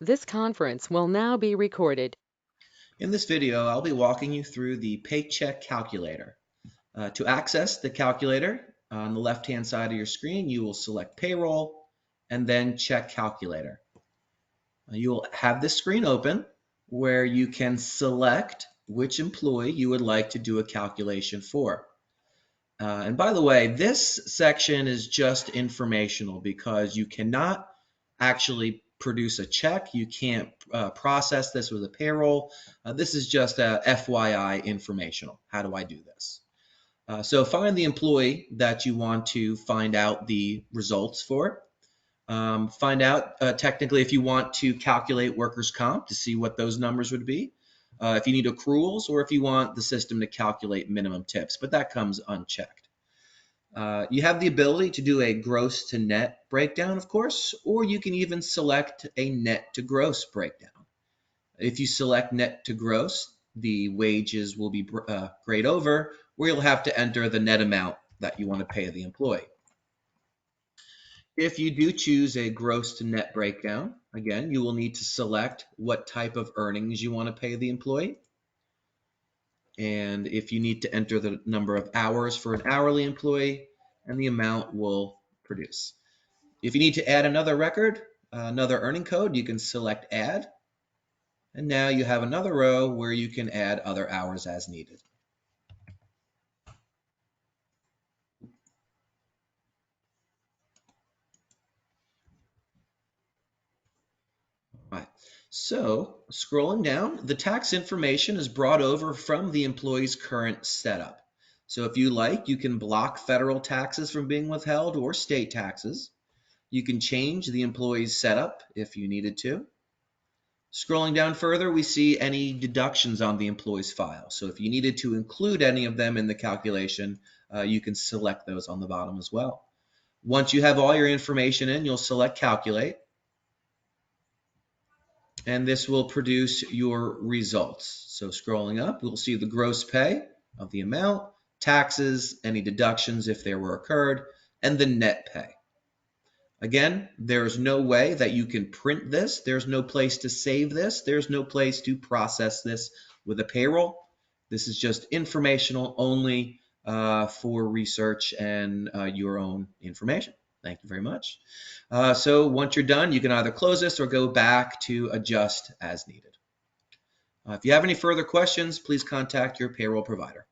This conference will now be recorded. In this video, I'll be walking you through the paycheck calculator. To access the calculator, on the left-hand side of your screen, you will select Payroll and then Check Calculator. You will have this screen open where you can select which employee you would like to do a calculation for. And by the way, this section is just informational because you cannot actually produce a check. You can't process this with a payroll. This is just a FYI informational. How do I do this? So find the employee that you want to find out the results for. Find out technically if you want to calculate workers' comp to see what those numbers would be. If you need accruals or if you want the system to calculate minimum tips, but that comes unchecked. You have the ability to do a gross to net breakdown, of course, or you can even select a net to gross breakdown. If you select net to gross, the wages will be grayed over, where you'll have to enter the net amount that you want to pay the employee. If you do choose a gross to net breakdown, again, you will need to select what type of earnings you want to pay the employee. And if you need to enter the number of hours for an hourly employee, and the amount will produce. If you need to add another record, another earning code, you can select add. And now you have another row where you can add other hours as needed. All right. So scrolling down, the tax information is brought over from the employee's current setup. So if you like, you can block federal taxes from being withheld or state taxes. You can change the employee's setup if you needed to. Scrolling down further, we see any deductions on the employee's file. So if you needed to include any of them in the calculation, you can select those on the bottom as well. Once you have all your information in, you'll select Calculate. And this will produce your results. So scrolling up, we'll see the gross pay of the amount, taxes, any deductions if there were occurred, and the net pay. Again, there's no way that you can print this. There's no place to save this. There's no place to process this with a payroll. This is just informational only for research and your own information. Thank you very much. So once you're done, you can either close this or go back to adjust as needed. If you have any further questions, please contact your payroll provider.